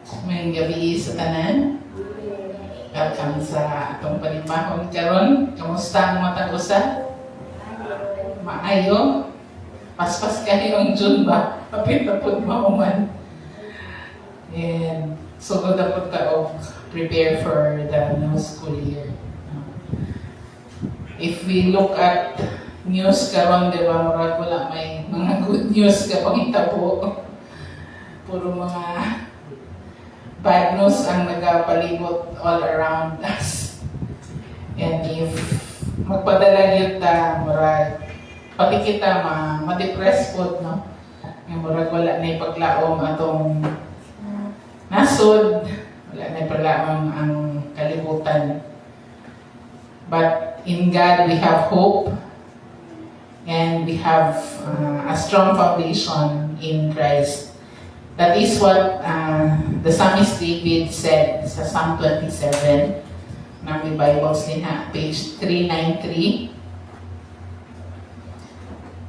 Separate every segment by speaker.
Speaker 1: May gabi sa tanan. Welcome sa atong panibahon karon. Kamusta ang matag usa? Maayo. Paspas kayo ang June ba? Papit na po mahuman. And sugod na po ta prepare for the new school year. If we look at news karon, di ba, murag wala may mga good news ka pangitabo. Puro mga bad news ang nagapalibot all around us. And if magpadala yun ta, murag, pati kita ma-depress po, no? Yung murag wala na ipaglaom atong nasod, wala na ipaglaom ang kalibutan. But in God, we have hope, and we have a strong foundation in Christ. That is what the psalmist David said sa Psalm 27. Na may Bibles din ha, page 393.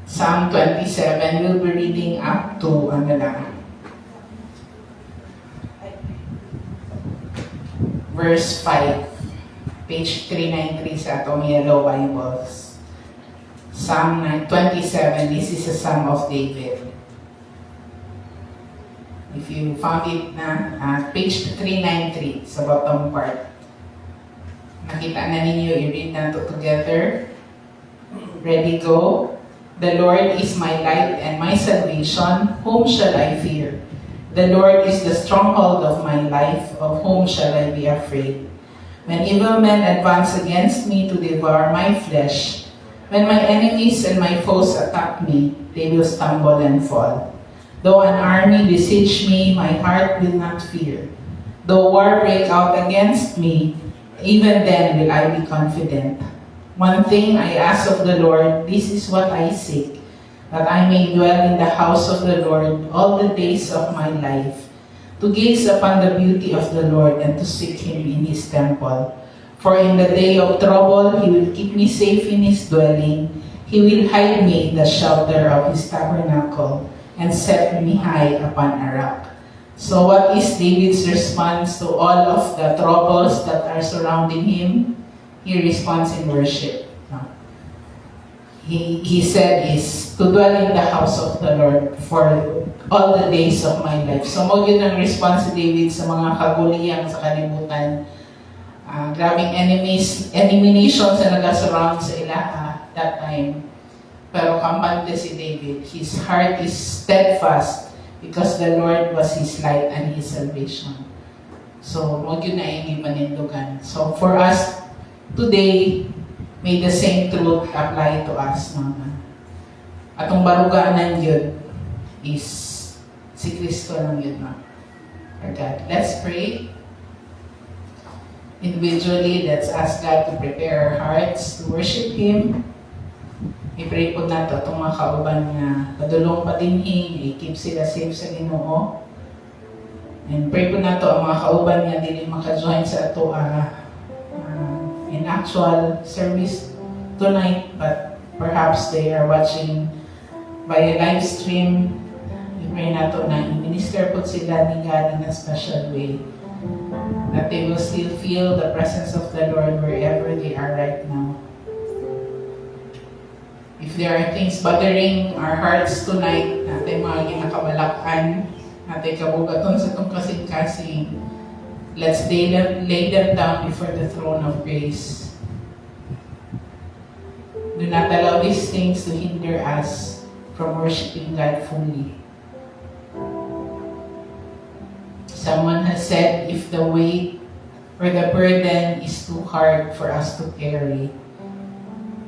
Speaker 1: Psalm 27, we'll be reading up to verse 5. Page 393 sa atong yellow Bibles. Psalm 27, this is a Psalm of David. If you found it na, page 393 sa bottom part. Nakita na ninyo, i-read na to together. Ready, go. The Lord is my light and my salvation. Whom shall I fear? The Lord is the stronghold of my life. Of whom shall I be afraid? When evil men advance against me to devour my flesh, when my enemies and my foes attack me, they will stumble and fall. Though an army besiege me, my heart will not fear. Though war break out against me, even then will I be confident. One thing I ask of the Lord, this is what I seek, that I may dwell in the house of the Lord all the days of my life, to gaze upon the beauty of the Lord and to seek Him in His temple. For in the day of trouble, He will keep me safe in His dwelling. He will hide me in the shelter of His tabernacle and set me high upon a rock. So what is David's response to all of the troubles that are surrounding him? He responds in worship. He said is to dwell in the house of the Lord for all the days of my life. So mo yun ang response si David sa mga kaguliyang sa kalibutan. Grabing enemy nations na nag-surround sa ilaha that time. Pero kampante si David, his heart is steadfast because the Lord was his light and his salvation. So, wag yun na hindi panindugan. So, for us, today, may the same truth apply to us. No? Atong barugaanan yun is si Kristo lang yun. No? For God. Let's pray. Individually, let's ask God to prepare our hearts to worship Him. I-pray po nato itong mga kauban nga padulong patinhing, i-keep sila safe sa Ginoo. And pray po nato ang mga kauban nga dili maka-join sa ato in actual service tonight, but perhaps they are watching by a live stream. I-pray nato na i-minister po sila ni God in a special way. That they will still feel the presence of the Lord wherever they are right now. If there are things bothering our hearts tonight, natin mga ginakabalakkan, natin kabugaton sa itong kasing-kasing, let's lay them down before the throne of grace. Do not allow these things to hinder us from worshiping God fully. Someone has said, if the weight or the burden is too hard for us to carry,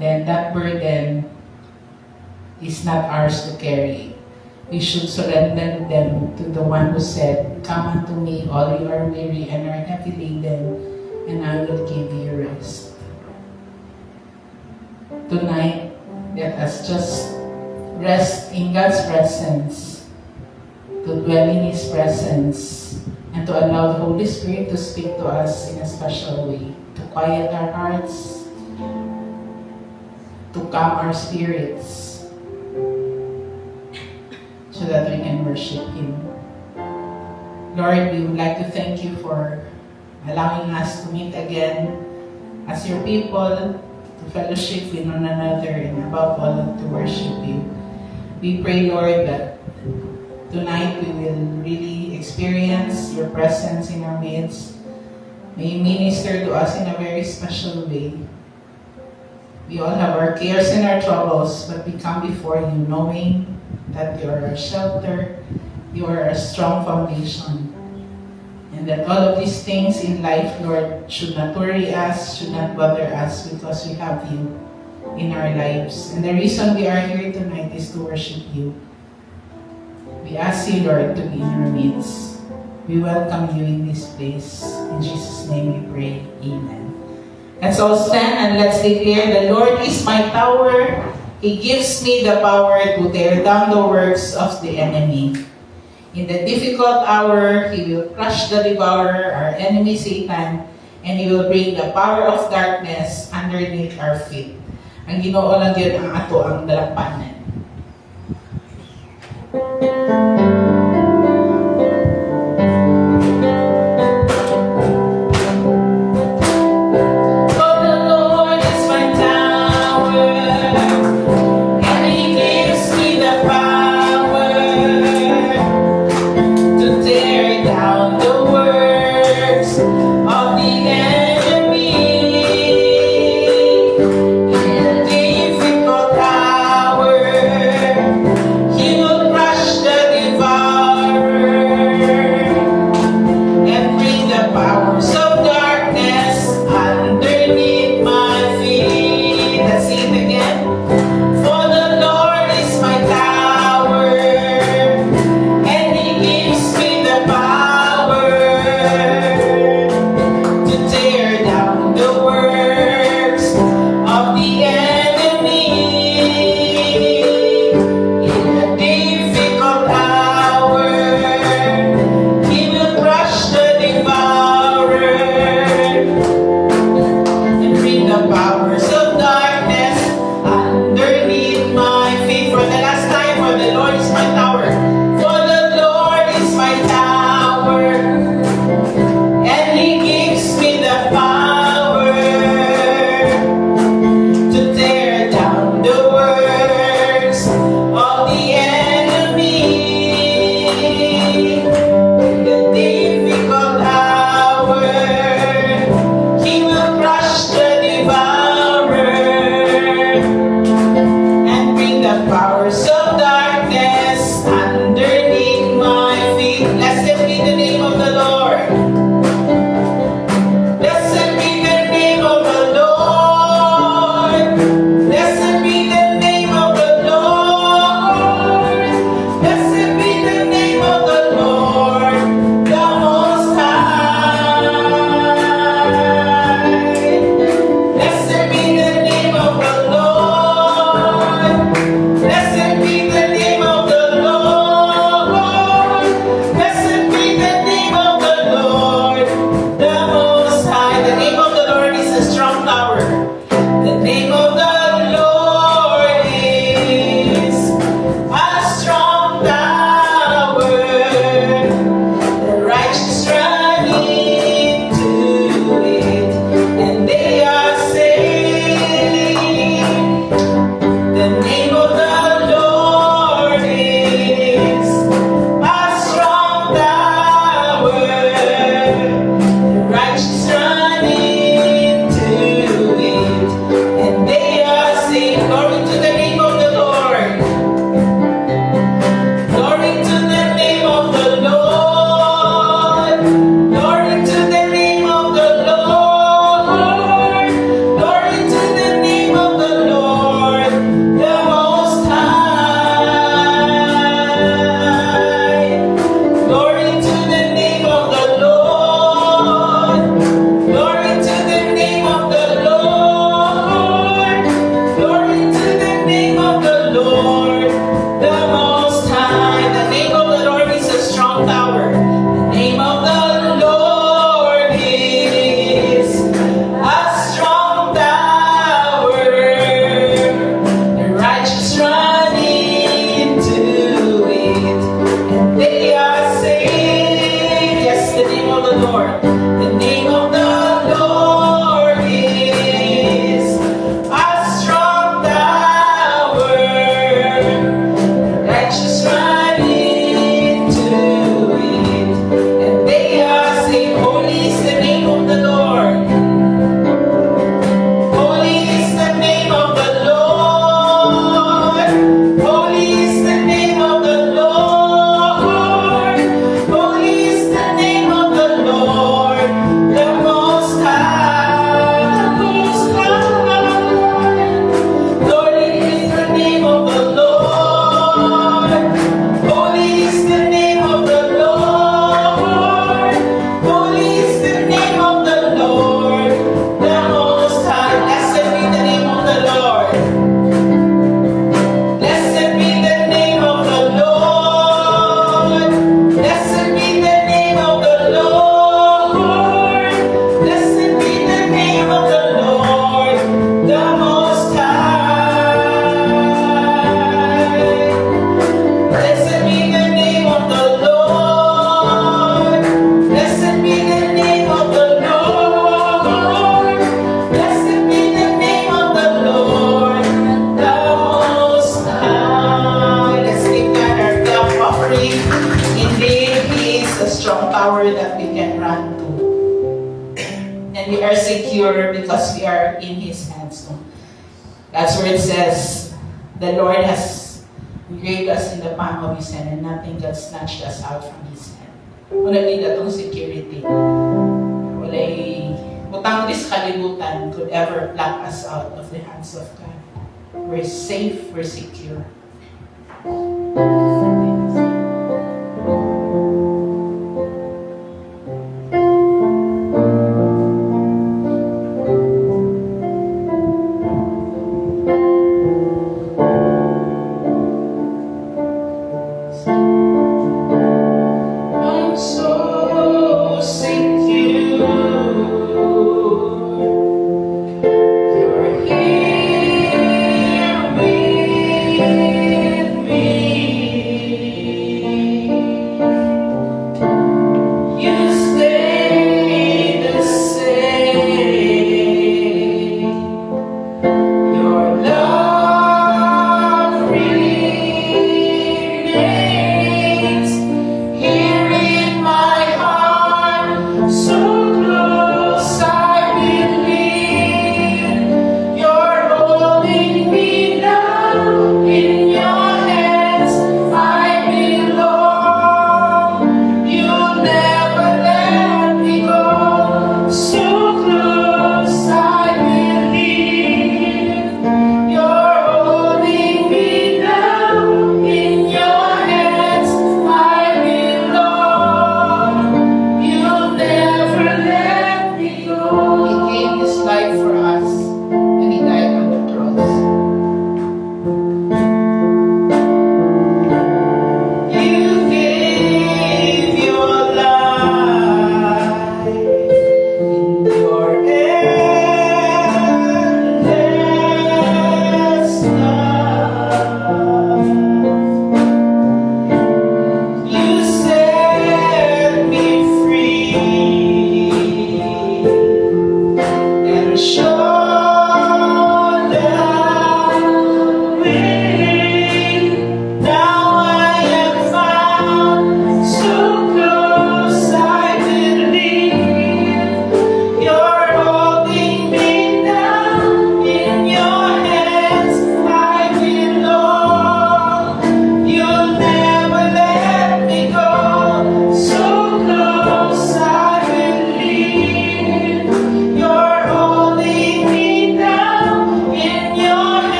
Speaker 1: then that burden is not ours to carry. We should surrender them to the one who said, "Come unto me, all you are weary and are heavy laden, and I will give you rest." Tonight, let us just rest in God's presence, to dwell in His presence, and to allow the Holy Spirit to speak to us in a special way, to quiet our hearts, to calm our spirits, so that we can worship Him. Lord, we would like to thank you for allowing us to meet again as your people, to fellowship with one another, and above all, to worship you. We pray, Lord, that tonight we will really experience your presence in our midst. May you minister to us in a very special way. We all have our cares and our troubles, but we come before you knowing that you are our shelter, you are a strong foundation, and that all of these things in life, Lord, should not worry us, should not bother us, because we have you in our lives. And the reason we are here tonight is to worship you. We ask you, Lord, to be in our midst. We welcome you in this place. In Jesus' name we pray. Amen. Let's all stand and let's declare, the Lord is my tower. He gives me the power to tear down the works of the enemy. In the difficult hour, He will crush the devourer, our enemy Satan, and He will bring the power of darkness underneath our feet. Ang Ginoo lang yun ang ato ang dalapanan.
Speaker 2: He will crush the devourer.
Speaker 1: Lord. The name of the Lord is a strong tower. Righteous run into it, and they are saved. Holy is the name of the Lord. Holy is the name of the Lord. Holy is the name of the Lord. Holy is the name of the Lord, the Most High. The Most High. Holy is the name of the Lord. Holy is the name of the Lord. Holy is the name of the Lord, the Most High. Blessed be the name of the Lord. Blessed be the name of the Lord. Blessed be the name of the Lord. Blessed be the name of the Lord, the Most High. Blessed be the name of the Lord. Blessed be the name of the Lord. Blessed be the name of the Lord, the Most High. Let's give God our love offering. Indeed, He is a strong tower that we can run to. And we are secure because we are in His hands. No? That's where it says, the Lord has engraved us in the palm of His hand and nothing can snatch us out from His hand. Wala nila itong security. Walay butang di sa kalibutan could ever pluck us out of the hands of God. We're safe, we're secure. I'm so secure. You're here with me.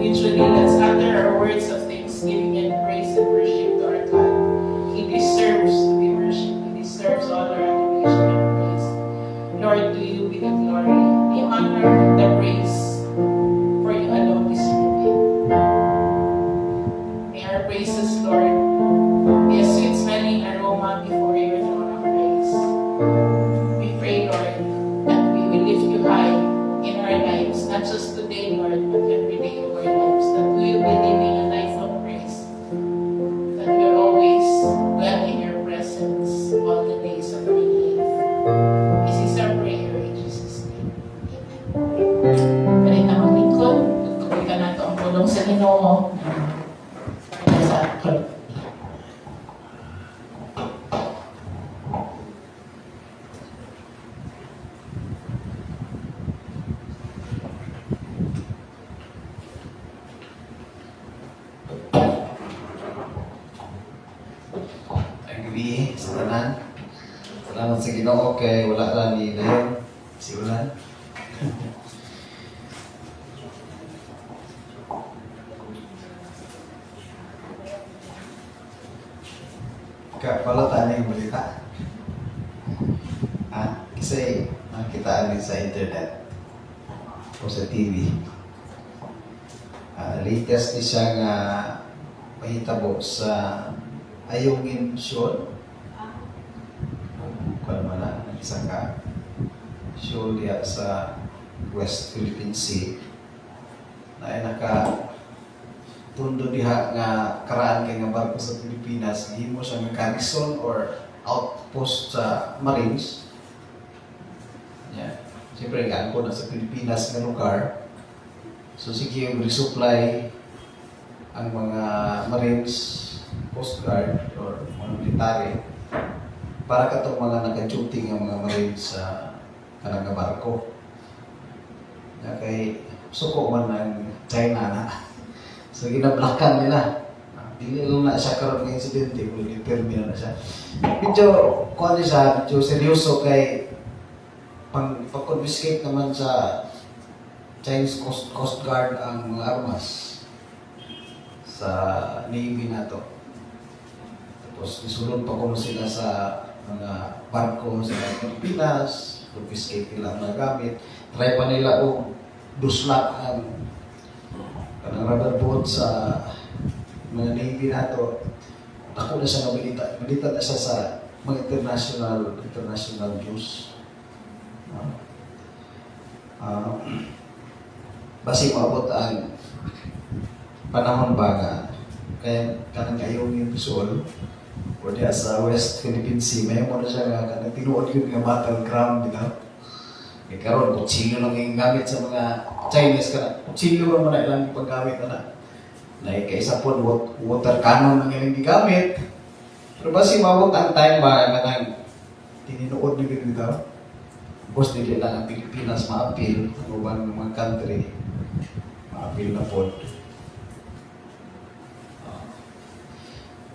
Speaker 1: individually, let's utter our words of thanksgiving and praise and worship to our God. He deserves to be worshipped. He deserves all our adoration and praise. Lord, to you be the glory, the honor, the praise, for you alone deserve it. May our praises, Lord, be a sweet-smelling aroma before your throne of grace. We pray, Lord, that we will lift you high in our lives, not just today, Lord, but every day of our lives, that we will be living a life of praise, that we are always dwell in your presence all the days of our life. This is our prayer in Jesus' name. Amen. Balik na maglingkod, tutuloy ka na ito ang pulong sa Ginoo. Para sa akin.
Speaker 2: Gabi sa tanan. Salamat sa Ginoo kay wala ra ni dayon si Ulan. Kapalatan yung balita. Kasi nakita rin sa internet o sa TV. Latest ni siya nga mahitabo sa Ayungin Shoal. Kung naman na, isang shoal diya sa West Philippine Sea na ay tundo diha nga karaan kay nga barko sa Pilipinas, himo siya nga garrison or outpost sa Marines. Yeah. Siyempre, gaan ko na sa Pilipinas nga lugar. So, sige yung resupply ang mga Marines, Coast Guard, or mga military para katong mga naka-duty ng mga Marines sa kanang barko. Kay suko man ng China na. So, ginablakan nila. Dili lang na siya karoon ng insidente, kung i-termina na siya. Medyo, kung ano siya, medyo seryoso kay pag-confiscate naman sa Chinese Coast Guard ang mga armas sa Navy na to. Tapos, isulod pa ko sila sa mga barko sa Pilipinas, confiscate nila ang mga gamit, try pa nila o duslak ang rubber boat sa mga Navy na to. Ako na siya nabalita. Balita na siya sa mga international news. Basi maabot ang panahon ba nga kaya kanang ayong yung Sol o diya sa West Philippine Sea, may mo na siya nga kanang tinuod yun nga battleground, you know? Kaya karoon, kutsilyo lang yung gamit sa mga Chinese ka na. Kutsilyo lang mo na ilang paggamit na kaisa po, water cannon ang ilang gigamit. Pero basi maabot ang time ba nga nang tininuod nyo dito? Tapos dili lang ang Pilipinas ma-appeal, ang ubang mga country, ma-appeal na po.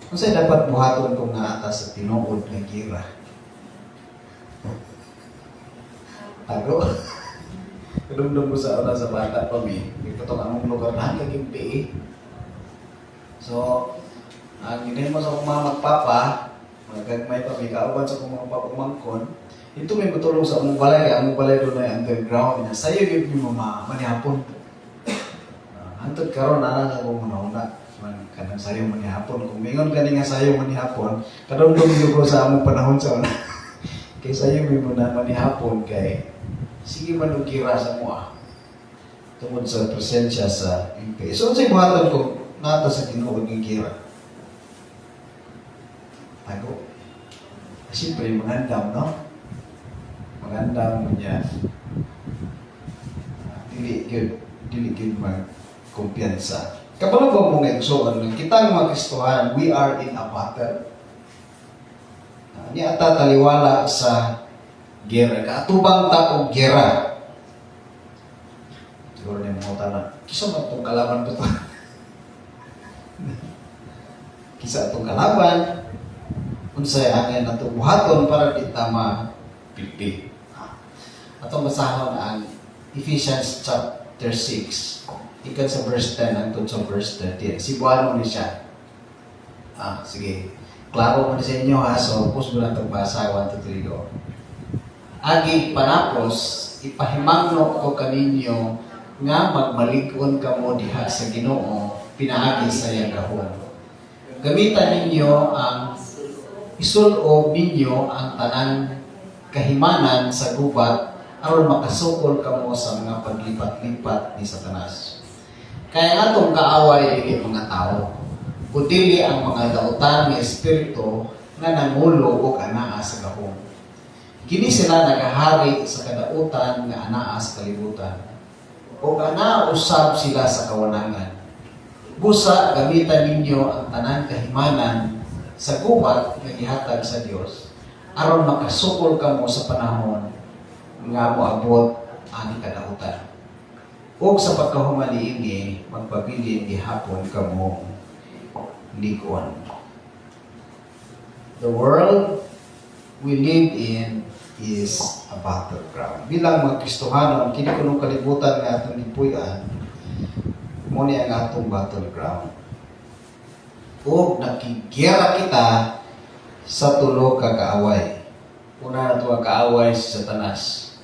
Speaker 2: Kung sa'yo dapat buhaton kung naata sa tinuod ng gira. Tago. Kadumdum ko sa una sa bata pa mi. Ito itong among lugar na hanggang PA. So, ang ginahin mo sa kong mga magpapa, magagmay pa mi, kauban sa kong mga papumangkon, ito may matulong sa among balay doon ay underground niya. Sa'yo yung mo manihapon po. Antod karon na sa kong una-una. Kanang sayo manihapon. Kung mingon ka nga sayo manihapon, kadumdum ko sa among panahon sa una. Kay sayo may muna manihapon kay sige man gira sa mua. Tungod sa presensya sa MP. So, sa'yo buhatan ko nata sa tinuod ng gira. Tago. Siyempre, magandam, no? Magandam mo niya. Dili yun kumpiyansa. Kapag ba mong egsoon, kita ng mga Kristohan, we are in a battle. Niya ata taliwala sa gera. Kaatubang ta o gera. Siguro niya mga tanan. Kisa ba itong kalaban po ito? Kisa itong kalaban. Kung sa'yo angin na ito buhaton para di tama pilpi. Atong basahon ang Ephesians chapter 6. ikan sa verse 10 hangtod sa verse 13. Sibuano ni siya. Sige. Klaro mo sa inyo ha. So, pus mo na itong basa. 1, 2, 3, go. Agi panapos, ipahimangno ko kaninyo nga magmalig-on kamo diha sa Ginoo pinaagi sa iyang gahom. Gamitan ninyo ang isulob ninyo ang tanang kahimanan sa gubat aron makasukol kamo sa mga paglipat-lipat ni Satanas. Kaya atong kaaway dili mga tao, kundi ang mga dautan nga espiritu nga nangulo og anaa sa gahom. Kini sila nagahari sa kadautan nga anaa sa kalibutan. O anaa usab sila sa kawanangan. Busa gamitan ninyo ang tanang kahimanan sa gubat nga gihatag sa Dios aron makasukol kamo sa panahon nga moabot ang kadautan. Ug sa pagkahuman niini magpabilin gihapon kamo ligon. The world we live in is a battleground. Bilang mga Kristohanon, kini kunong kalibutan nga atong gipuy-an, mo ni ang atong battleground. Ug nakigera kita sa tulo ka kaaway. Una na ito ang kaaway si Satanas.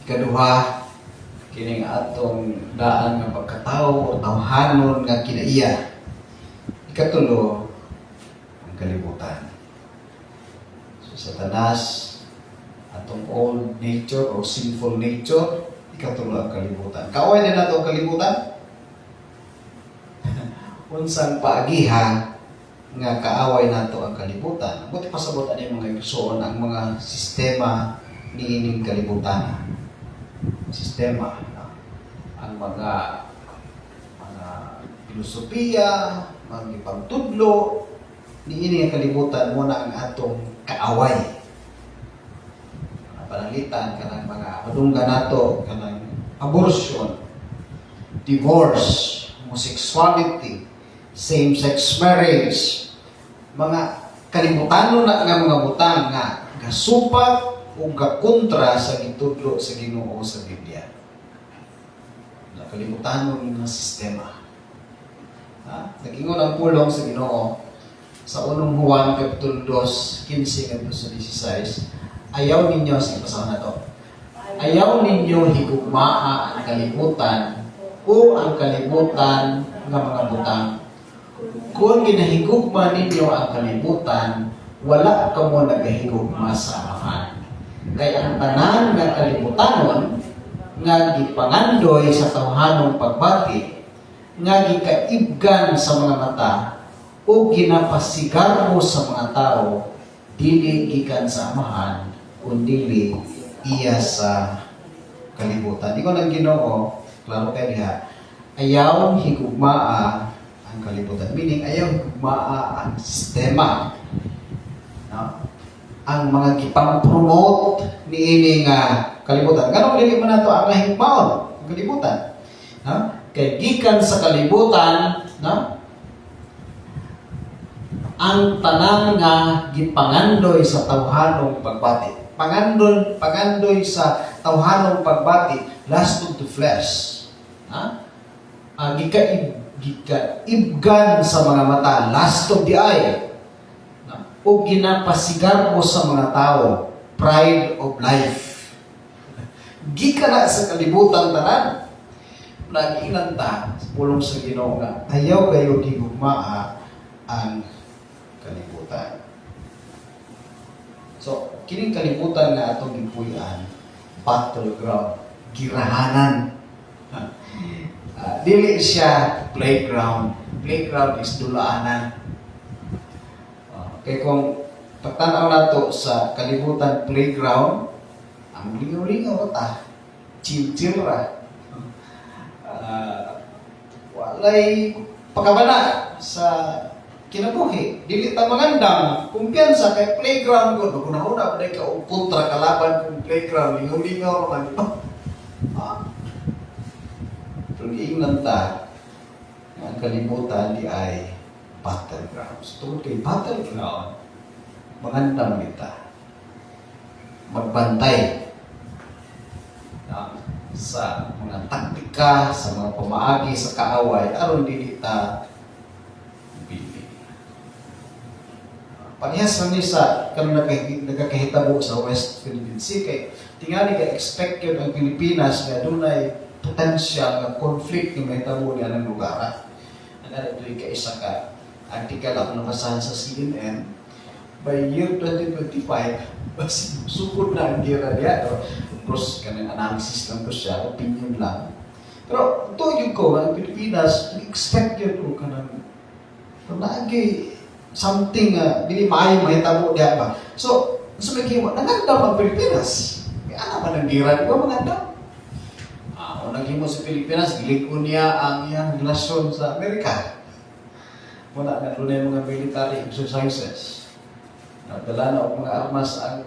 Speaker 2: Ikaduha, kining atong daan nga pagkatao o tawhanon nga kinaiya. Ikatulo, ang kalibutan. So, Satanas, atong old nature o sinful nature, ikatulo ang kalibutan. Kaaway din nato ang kalibutan. Unsang paagiha nga kaaway nato ang kalibutan. Buti pasabot ani mga igsoon ang mga sistema niining kalibutan. Sistema, ang mga filosofiya, mga pagtudlo, niining kalibutan mo na ang atong kaaway. Pananglitan kanang mga madungga nato kanang abortion, divorce, homosexuality, same-sex marriage, mga kalibutan na nga mga butang nga gasupat o gakontra sa gitudlo sa Ginoo sa Biblia. Kalibutan ng mga sistema. Nag-ingon ang pulong sa Ginoo sa unong Juan Kapitulo 2, 15 hangtod sa 16. Ayaw ninyo, sige pasahan na to. Ayaw ninyo higugmaa ang kalibutan o ang kalibutan ng mga butang. Kung ginahigugma ninyo ang kalibutan, wala ka mo nagahigugma sa amahan. Kaya ang tanan nga kalibutanon, nga gipangandoy sa tawhanong pagbati, nga gikaibgan sa mga mata, o ginapasigar mo sa mga tao, dili gikan sa amahan, kundi iya sa kalibutan. Di ko nang Ginoo, klaro kayo diha, ayaw higugmaa ang kalibutan. Meaning, ayaw higugmaa ang sistema. No? Ang mga gipang-promote niini nga kalibutan. Ganun dili man nato ang higugmaon ang kalibutan. No? Kay gikan sa kalibutan, no? Ang tanan nga gipangandoy sa tawhanong pagbati. Pangandoy sa tawhanong pagbati, lust of the flesh. Gikaibgan sa mga mata, lust of the eye. O ginapasigar mo sa mga tao, pride of life. Gika na sa kalibutan tanan. Nagiinan ta, pulong sa Ginoo nga, ayaw kayo higugmaa ang kalibutan. So, kining kalibutan nga atong gipuy-an, battleground, girahanan. Dili siya playground. Playground is dulaanan. Kaya kung pagtanaw nato sa kalibutan playground, ang lingaw-lingaw ta, chill-chill ra. Walay pagkabana sa kinabuhi. Dili ta magandang kumpiyansa kay playground ko. Kunahuna pa ka og kontra kalaban kung playground, lingaw-lingaw naman. Pero giingnan ta ang kalibutan di ay battleground. So, tungkol kay battleground, magandang kita. Magbantay. sa mga taktika, sa mga pamaagi sa kaaway aron dili ta bili. Parehas man ni sa kanang nagkakahitabo sa West Philippine Sea kay tingali ka expect yun ang Pilipinas nga dunay potensyal nga conflict nga mahitabo niya ng lugar. Ana dili ka isa ka article ako nabasahan sa CNN by year 2025 basi sukod na ang gira diya. Of course, kanang analysis lang ko siya, opinion lang. Pero ito yung ko, ang Pilipinas, expect yun ko kanang lagi something dili maayo mahitabo diya ba. So, may kimo, nangandam ang Pilipinas. Kaya ano ba nang gira? Di ba mangandam? Unang himo sa Pilipinas, gilikon niya ang iyang relasyon sa Amerika. Muna na doon yung mga military exercises. Nadala na ang mga armas ang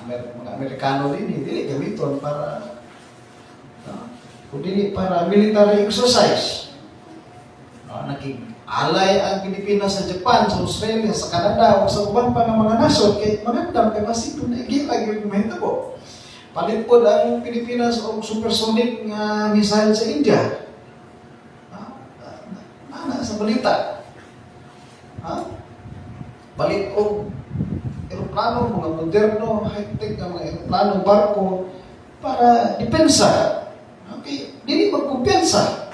Speaker 2: mga Amerikano din, dili gamiton para kundi para military exercise. Nag-alay ang Pilipinas sa Japan, sa Australia, sa Canada, o sa uban pa ng mga nasod, kay magandang kay masito na igipag yung mahitabo. Palit po ang Pilipinas o supersonic missile sa India. Sa balita. Palit o aeroplano, mga moderno, high-tech na mga aeroplano, barko, para depensa. Okay, dili magkumpiyansa.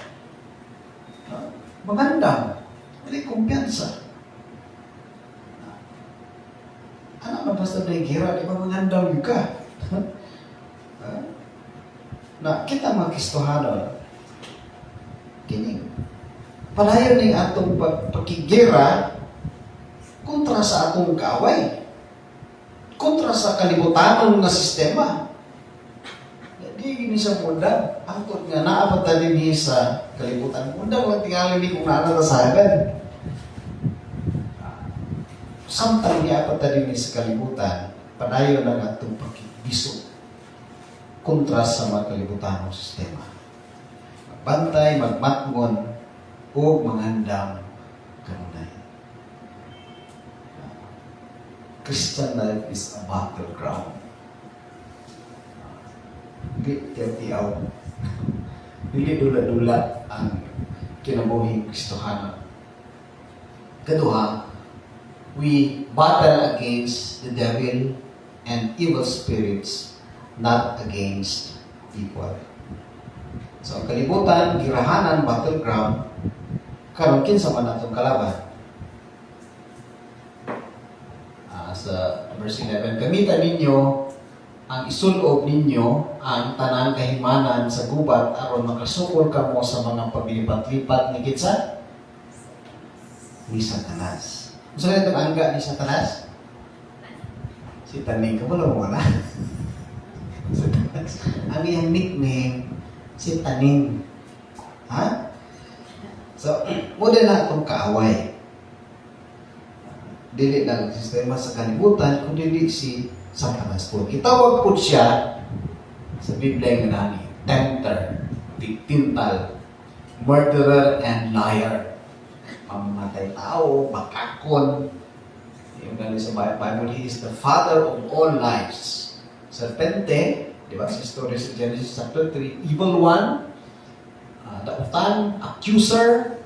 Speaker 2: Magandang, dili kumpiyansa. Ano man basta na gira, di ba magandang yung ka? Na kita magkistohanon, kini, palayon ng atong pagkigira kontra sa atong kaaway. Kontra sa kalibutan na sistema. Di gini sa muda. Angkot nga naapat na din sa kalibutan. Muda walang tingali ni kung naanatasagan. Samtang niapat na din sa kalibutan, padayon ng atong pagkibiso kontra sa mga kalibutan ng sistema. Magbantay, magmatngon, o mangandam kanunay. Christian life is a battleground. Dili tiyaw-tiyaw. Dili dula-dula ang kinabuhing Kristohanon. Kaduha, we battle against the devil and evil spirits, not against people. So, ang kalibutan, girahanan, battleground, karon kinsa man atong kalaban. Sa verse 11, gamitan ninyo ang isulob ninyo ang tanan kahimanan sa gubat aron makasukol kamo sa mga paglipat-lipat ni kitsa ni Satanas. Unsa na itong angga ni Satanas? Si Taning ka wala mo na. Satanas. Ang iyang nickname si Taning. Ha? So, muna na itong kaaway. Dili lang sistema sa kalibutan, kundi dili si Satanas po. Kitawag po siya sa Biblia ng nani, tempter, tintal, murderer, and liar. Mamamatay tao, makakon. Yung galing sa Bible, he is the father of all lies. Serpente, di ba, sa story sa Genesis chapter 3, evil one, dautan, accuser,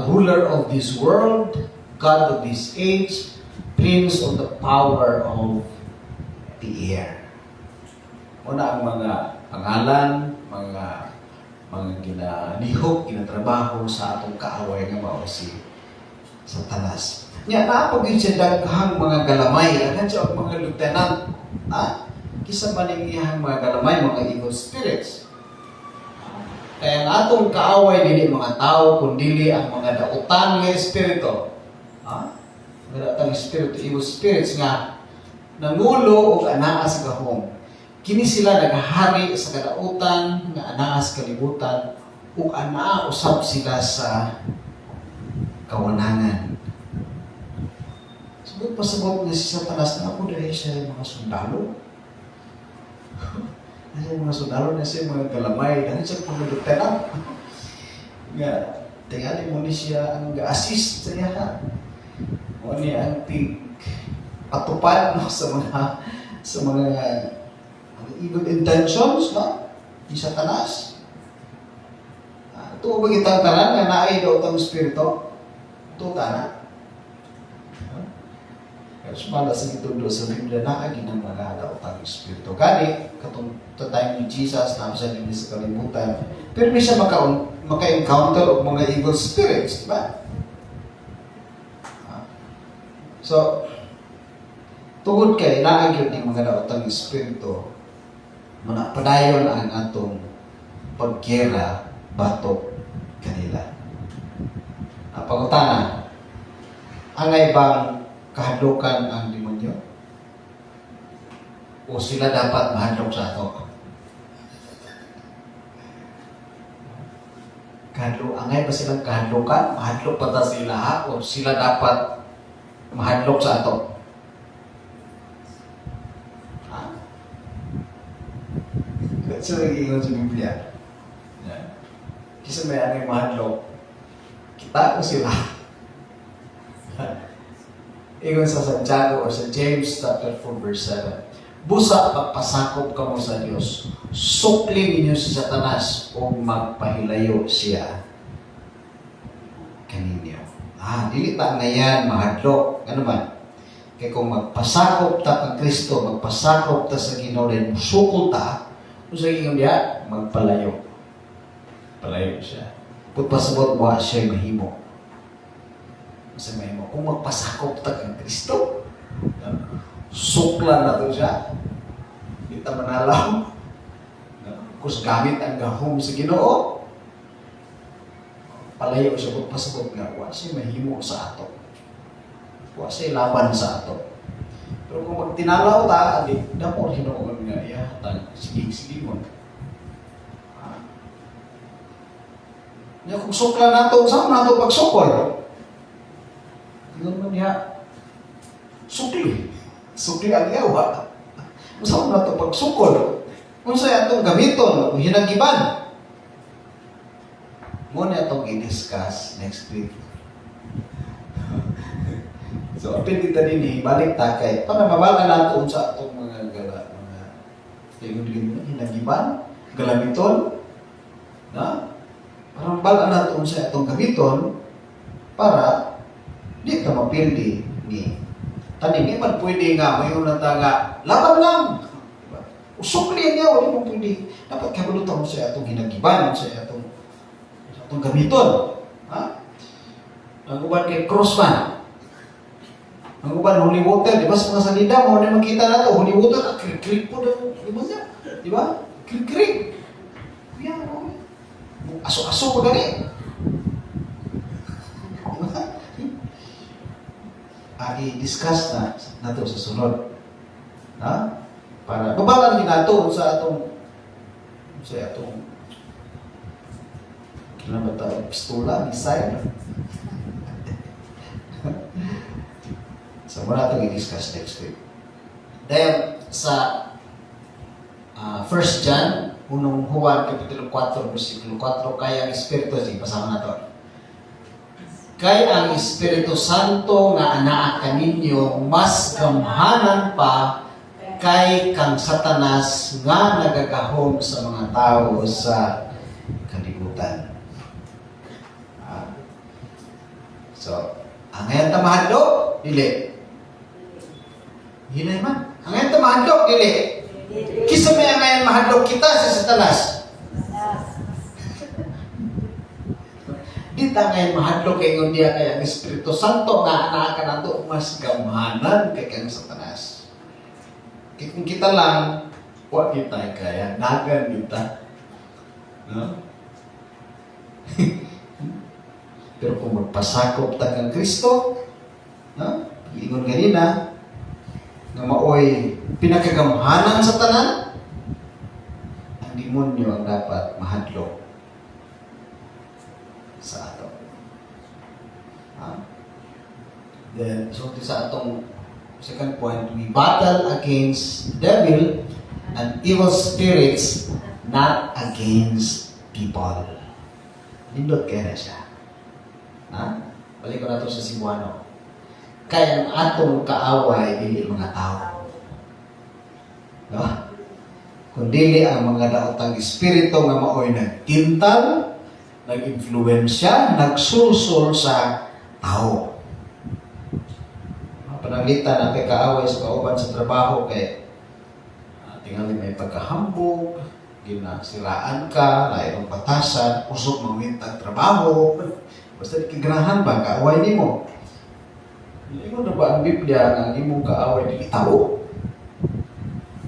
Speaker 2: ruler of this world, God of this age, prince of the power of the air. Una ang mga pangalan, mga ginalihok, ginatrabaho sa atong kaaway nga mao si Satanas. Nya naapag siya daghang mga galamay, anan siya ang mga lieutenant. Kisa man ning iyang mga galamay, mga evil spirits. Kaya ang atong kaaway dili mga tao, kundi ang mga dautan nga espiritu. Mga dautang espiritu, evil spirits nga nangulo o anaa sa gahom. Kini sila naghahari sa kadautan nga anaa sa kalibutan ug anaa usab sila sa kawanangan. Sabot pasabot nga si Satanas na ako dahil siya mga sundalo. Nasa mga sundalo na siya mga galamay, dahil siya mga lieutenant. Nga, tingali mo ni siya ang ga-assist sa niya. O niya ang patupad no, sa mga evil intentions, no? Di Satanas. Ito ba kitang tanan nga naay daw itong Espiritu? Ito tanan. Kaya sumala sa itundo sa Biblia na agin ang mga daw itong Espiritu. Gani, katong time ni Jesus, na siya din sa kalimutan, pero may siya maka-encounter of mga evil spirits, di ba? So, tungod kay naagyon ng mga daotang Espiritu, padayon ang atong pagkira batok kanila. Pangutana, angay bang kahadlokan ang demonyo? O sila dapat mahadlok sa ato? Angay ba silang kahadlokan? Mahadlok pa ta sila ha? O sila dapat mahadlok sa ato? So, nag-iingon sa Biblia. Kasi may anong mahadlok. Kita ko sila. Ingon sa Santiago or sa James chapter 4 verse 7. Busa pagpasakop ka mo sa Diyos. Sukli ninyo si Satanas o magpahilayo siya kaninyo. Dili ta na yan mahadlok. Ano man? Kaya kung magpasakop ta kang Kristo, magpasakop ta sa Ginoo, musukol ta, kung sa ingon diya, magpalayo. Palayo siya. Pagpasabot mo, siya mahimo. Kasi mahimo. Kung magpasakop ta kang Kristo, suklan na to siya. Hindi ta manalaw. Kung gamit ang gahom sa Ginoo, palayo siya. Pagpasabot nga, siya mahimo sa ato. Siya laban sa ato. Pero kung magtinalaw ta, damo hinuon nga, sige mo. Kung sukla nato, saan nato pagsukol? Tingnan mo niya, sukli. Sukli ang yawa. Saan nato pagsukol? Kung sa'yo itong gamiton, hinagiban. Muna itong i-discuss next week. So, apil kita din balik ta kay para mabala nato sa atong mga hinagiban, galamiton, na? Para mabala nato sa atong gamiton para di ka mapildi ni taning man pwede nga mayon na nga laban lang. Diba? Usukli niya wala mo pwede. Dapat kabulutan mo sa atong hinagiban, sa atong gamiton. Ang uban kay crossman. Ang uban, holy water, di ba sa mga salida mo, na makita na ito, holy water, krik-krik po daw, di ba siya? Di ba? Krik-krik. Yan, aso-aso po gani. I-discuss na ito sa sunod. Para, babalan din na ito sa atong kailan ba ito? Pistola, missile. So, muna itong i-discuss next week. Then, sa 1 John, unong Juan, Kapitulo 4, versikulo 4, kaya ang Espiritu, sige, pasama na ito. Kaya ang Espiritu Santo nga anaa kaninyo, mas gamhanan pa kay kang Satanas nga nagagahom sa mga tao sa kalibutan. So, ang ngayon tamahadlo, dili. Hinay man. Ang ngayon tamahadlo, dili. Kisa may ang ngayon mahadlo kita sa Satanas. Di ta ngayon mahadlo kay ngundiya kay ang Espiritu Santo nga anaa na to mas gamhanan kay kang Satanas. Kaya kung kita lang, huwag kita kaya, nagan kita. No? Pero kung magpasakop ta kang Kristo, ingon ganina, nga maoy pinakagamhanan sa tanan, ang demonyo ang dapat mahadlok sa ato. Then, so sa atong second point, we battle against devil and evil spirits, not against people. Nindot kaya na siya. Balik ko na ito sa Cebuano. Kaya ang atong kaaway, hindi mga tao. No? Kundili ang mga daotang espiritu nga maoy nagtintal, nag-influensya, nagsulsul sa tao. Pananglitan na kay kaaway sa kauban sa trabaho kay tingali may pagkahambog, ginasiraan ka, lain ng batasan, usok mawintag trabaho. Basta ikiganahan ba, kaaway ni mo. Hindi mo na ba ang Biblia nga imong kaaway dili tao?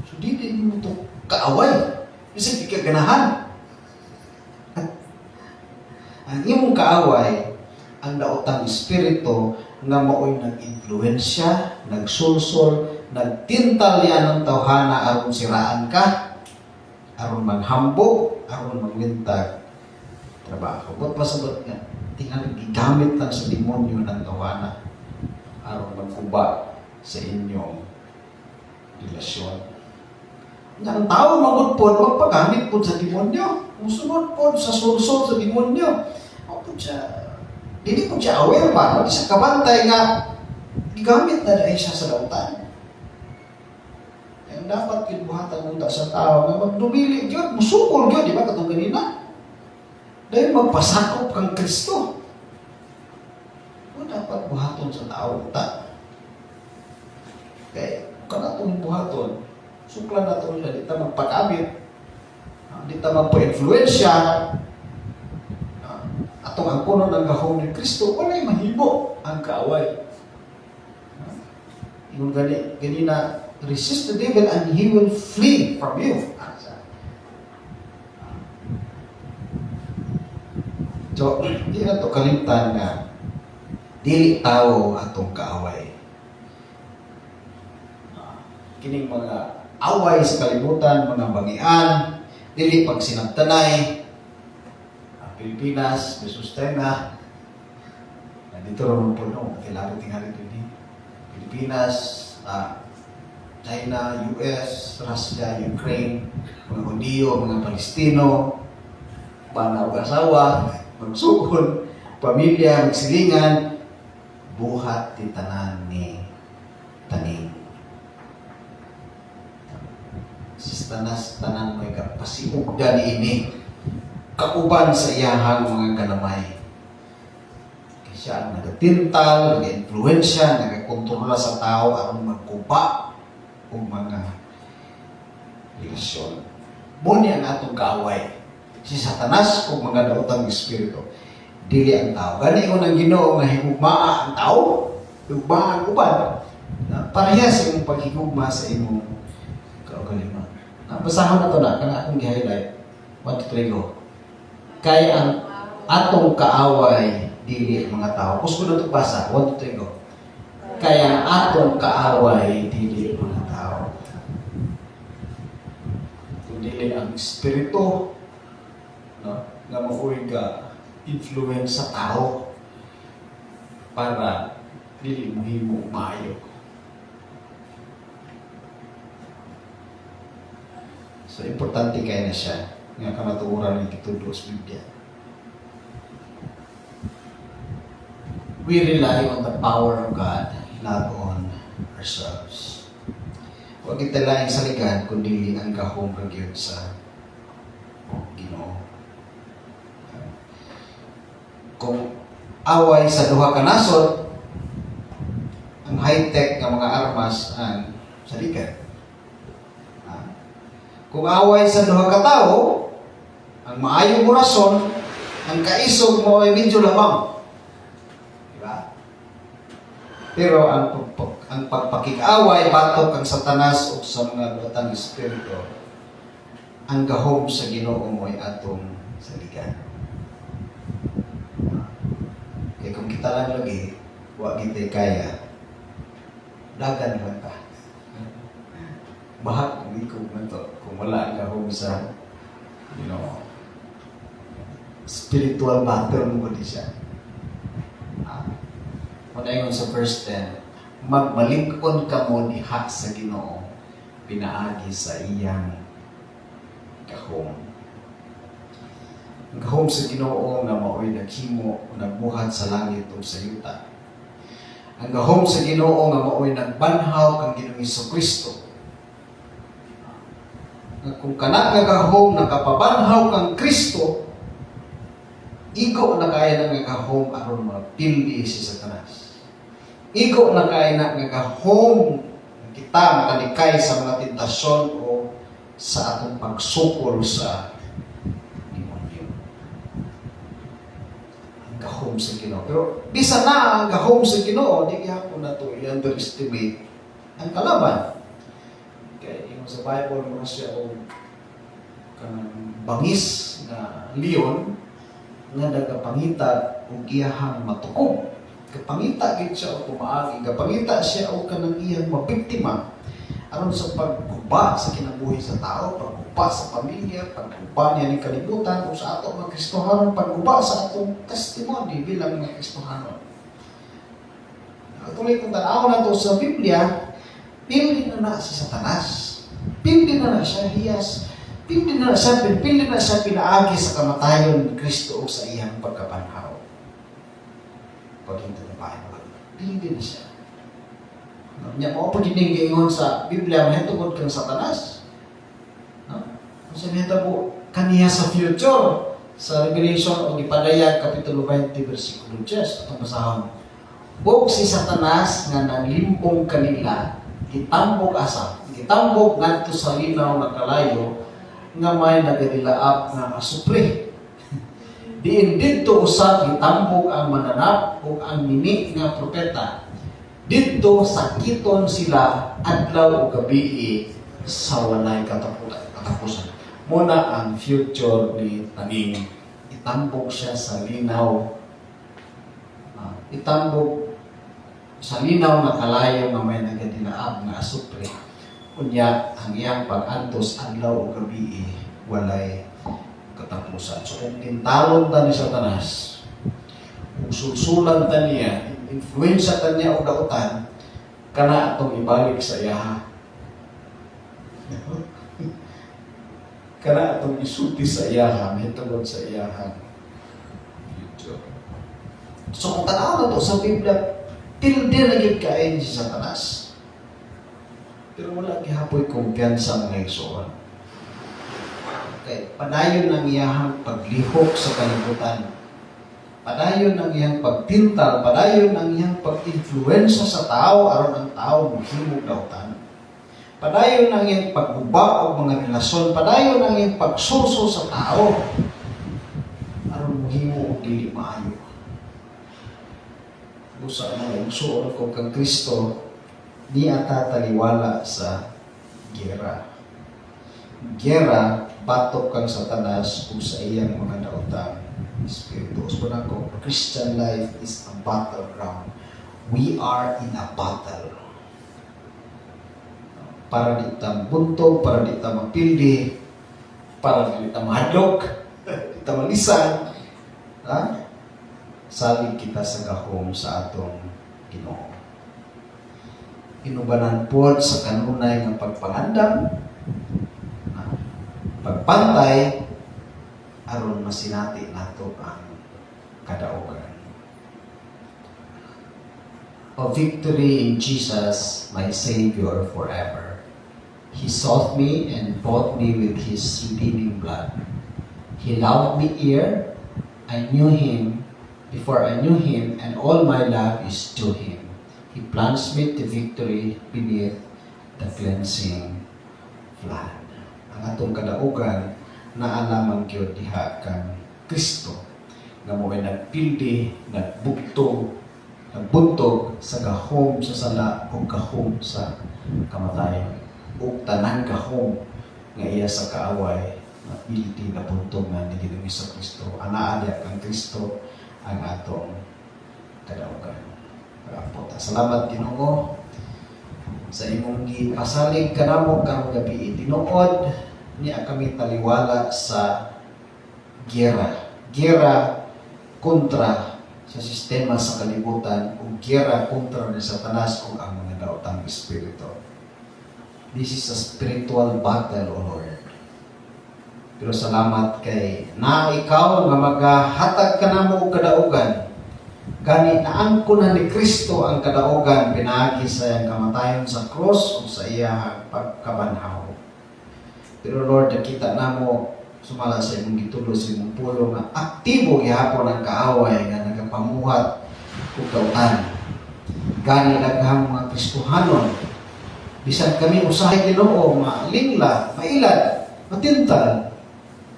Speaker 2: So di mo to kaaway. Kasi ikiganahan. Ang imong kaaway, ang daotang espiritu nga maoy nag-influensya, nagsulsol, nagtintal yan ng tawhana aron siraan ka, aron maghambog, aron magmintag trabaho. Ba't masabot nga? Tingnan, gigamit lang sa demonyo ng tawhana aron magkuba sa inyong relasyon. Ang tao magudpod, magpagamit po sa demonyo. Musunod po sa sulsol sa demonyo. Ako po siya, hindi po siya aware pa. Hindi siya kabantay nga, gigamit na dahil siya sa lautan. Ang dapat kinubuhatan muna sa tao na magdumili yun, musukol yun, di ba? Katong ganina. Dahil magpasakop kang Kristo. Kung dapat buhaton sa tao, ta. Kaya, kung na itong buhaton, suklan na ito siya, di ta magpakabit, di ta magpa-influensya, atong ang puno ng gahong ni Kristo, wala'y mahibo ang kaaway. Yung ganina, resist the devil and he will flee from you. So, hindi na ito kalimtan na dili tao atong kaaway. Kining mga away sa kalibutan, mga bangian, dili pag sinabtanay, Pilipinas, Sustena, nandito naman po no, kailangan tingali din. Pilipinas, China, US, Russia, Ukraine, mga Hudiyo, mga Palestino, banaw asawa, magsukon, pamilya, magsilingan, buhat ti tanan ni taning. Tanas tanan may kapasiugdan ini kauban sa iyahang mga ganamay. Kaya siya ang nagatintal, nag-influensya, nagakontrola sa tao aron magkupa o mga relasyon. Muni ang atong kaaway. Si Satanas o mga daotang espiritu. Dili ang tao. Gani ko ng Ginoo nga higugmaa ang tao, higugmaa ang uban. Parehas sa imong paghigugma sa imong kaugalingon. Basahan na ito na, kaya akong gi-highlight. 1 to 3 go. Kaya ang atong kaaway, dili mga tao. Kus ko na ito basa, 1 to 3 go. Kaya ang atong kaaway, dili mga tao. Kung dili ang espiritu, no, na makuwi ka influence sa tao para dili mo himo maayo. So, importante kaya na siya nga kamatuuran ng kitudlo sa Biblia. We rely on the power of God, not on ourselves. Huwag kita lang sa ligan, kundi ang gahong ragyod sa Ginoo. Kung away sa duha ka nasod, ang high-tech ng mga armas ang sa ligan. Kung away sa duha ka tao, ang maayong orason, ang kaisog mo ay medyo lamang. Diba? Pero ang pagpakik-away, batok ang Satanas o sa mga batang espiritu, ang gahom sa Ginoo mo ay atong saligan. Kaya kung kita lang lagi, huwag kita kaya, dagan lang ka. Bahag kung ikaw na to, kung wala ang gahom sa, spiritual battle mo di siya. Muna sa verse 10, magmalingkon ka mo diha sa Ginoo, pinaagi sa iyang gahom. Ang gahom sa Ginoo nga maoy naghimo, nagbuhat sa langit o sa yuta. Ang gahom sa Ginoo nga maoy nagbanhaw kang Ginoong Kristo. nga kung kana nga gahom nakapabanhaw kang Kristo, igo na kaya na nga gahom aron mapildi si Satanas. Igo na kaya na nga gahom kita makalikay sa mga tentasyon o sa atong pagsukol sa demonyo. Ang gahom sa Ginoo. Pero bisa na ang gahom sa Ginoo, di gyapon na to i-underestimate ang kalaban. Kaya yung sa Bible mo siya o kanang bangis na leon nga nagapangita og iyahang matukog. Kapangita gid siya o pumaagi, kapangita siya o kanang iyang mabiktima aron sa pagguba sa kinabuhi sa tao, pagguba sa pamilya, pagguba niya ng kalibutan o sa ato mga Kristohanon, pagguba sa atong testimony bilang mga Kristohanon. Tuloy kung tanaw na to sa Biblia, pili na si Satanas. Pili na siya hiyas. Pili na siya pinaagi sa kamatayon ni Kristo o sa iyang pagkabanhaw. Pag hindi na Bible, pili na siya. Nya mo po giningon sa Biblia, mahitungod kang Satanas. No? Kung sabihin po, kaniya sa future, sa Revelation o Ipadaya, Kapitulo 20, versikulo 10, itong basahon. Huwag si Satanas nga nanglimpong kanila, gitambog asa, gitambog ngadto sa linaw na kalayo, nga may nagadilaap nga asupre. Diin dito usab gitambog ang mananap o ang mini nga propeta. Dito sakiton sila adlaw o gabi sa walay katapusan. Muna ang future ni taning. Itambog siya sa linaw. Itambog sa linaw na kalayo nga may nagadilaab nga asupre. Kunya ang iyang pag-antos adlaw o gabi walay katapusan. So kung tintalon ta ni Satanas, kung sulsulan ta niya, influensya ta niya o dautan, kana atong ibalik sa iyaha. Kana atong isulti sa iyaha, mahitungod sa iyaha. So kung tanaw na to sa Biblia, tilde na gid kain si Satanas. Pero wala gihapoy kumpiyansa mga igsoon. Okay, padayon ang iyahang paglihok sa kalibutan. Padayon ang iyang pagpintal, padayon ang iyang pag-influensya sa tao aron ang tao maghimog dautan. Padayon ang iyang pagguba og mga relasyon, padayon ang iyang pagsuso sa tao aron maghimo og dili maayo. Usa na igsoon ko kang Kristo, di ata taliwala sa gera. Gera, batok kang Satanas kung sa iyang mga daotang espiritu. So na ko, Christian life is a battleground. We are in a battle. Para di ta buntog, para di ta mapildi, para di ta mahadlok, di ta malisan. Ha? Salig kita sa gahom sa atong Ginoo. Inubanan po sa kanunay ng pagpangandam, pagpantay, aron masinati nato ang kadaugan. A victory in Jesus, my Savior forever. He sought me and bought me with His redeeming blood. He loved me ere I knew Him, before I knew Him, and all my love is to Him. He plunged me to victory beneath the cleansing flood. Ang atong kadaugan na alamang gyud diha kang Kristo nga mo nagpildi, nagbuntog sa gahom sa sala o gahom sa kamatayon o tanang gahom nga iya sa kaaway na pildi na buntog nga ni Ginoong Kristo. Anaa kang Kristo ang atong kadaugan. Salamat Ginoo sa imong gipasalig kanamo karong gabi. Tinuod niya kami taliwala sa gera. Gera kontra sa sistema sa kalibutan o gera kontra ni Satanas o ang mga daotang espiritu. This is a spiritual battle, O Lord. Pero salamat kay na ikaw nga magahatag kanamo og kadaugan. Gani naangkon na ni Kristo ang kadaugan pinaagi sa iyang kamatayon sa cross o sa iyang pagkabanhaw. Pero Lord, nakita na mo sumala sa imong gitulo sa imong pulo nga aktibo gihapon ang kaaway nga nagapamuhat ug kautan. Gani daghang mga Kristohanon bisan kami usahay Ginoo malingla, mailad, matintal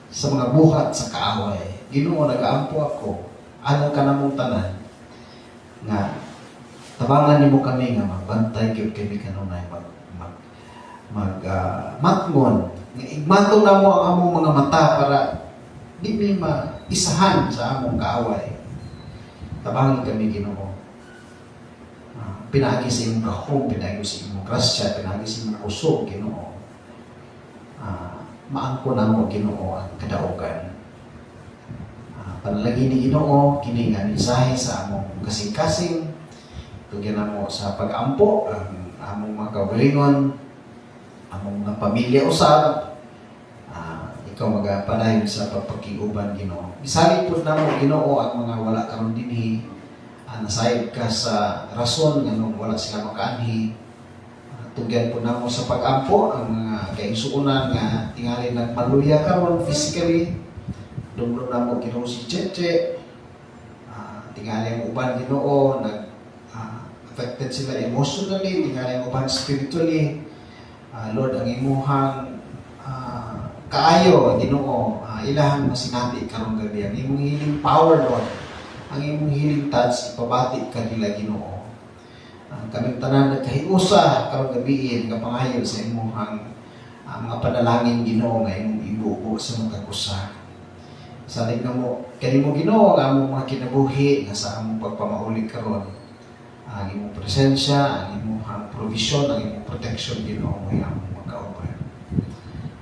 Speaker 2: sa mga buhat sa kaaway. Ginoo nagaampo ako ano ka namong tanan nga tabangan nimo kami nga magbantay gyud kami kanunay matngon nga igmato na mo ang among mga mata para di mi maisahan sa among kaaway. Tabangan kami Ginoo. Pinaagi sa imong kahom, pinaagi sa imong grasya, pinaagi sa imong kusog Ginoo. Maangko na mo Ginoo ang kadaugan. Panalagi ni Ginoo kini nga mensahe sa among kasing-kasing tugyan na mo sa pag-ampo ang among mga kaugalingon, among mga pamilya usab. Ikaw magapadayon sa pagpakiuban Ginoo. Isalig pud namo Ginoo ang mga wala karon dinhi. Nasayod ka sa rason nga nung wala sila makaanhi. Tugyan po namo sa pag-ampo ang mga kaigsuunan nga tingali nagmaluya karon physically. Dumlo namo Ginoo si Cheche. Tingali ang uban Ginoo nag affected sila emotionally, tingali ang uban spiritually. Lord, ang imuhang kaayo Ginoo, ilahang masinati karong gabi ang imong healing power Lord. Ang imong healing touch ipabati ka nila Ginoo. Kaming tanan nagkahiusa karong gabi nga pangayo sa imong mga panalangin Ginoo nga imong ibuo sa mga kagusa. Salig na mo kanimo Ginoo ang among mga kinabuhi nga sa among pagpamauli karon. Ang imong presensya, ang imong provision, ang imong protection Ginoo mo among magkauban.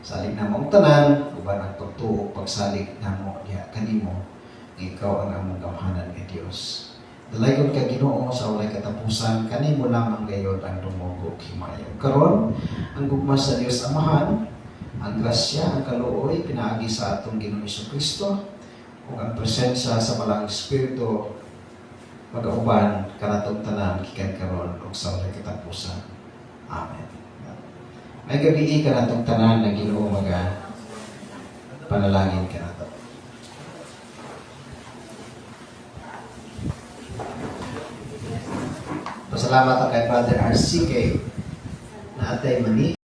Speaker 2: Salig na mo ang tanan uban ang pagtuo pagsalig namo diha kanimo. Ikaw ang among gamhanan kay Dios. Dalaygon ka Ginoo sa walay katapusan kanimo lamang gayud ang dumugo himaya. Karon ang gugma sa Dios Amahan, ang grasya, ang kaluoy pinaagi sa atong Ginoong Kristo ug ang presensya sa Malang Espiritu magauban kanatong tanan gikan karon ug sa walay katapusan. Amen. May gabi kanatong tanan nga Ginoo panalangin kanato. Pasalamat kay Father RCK na atay mani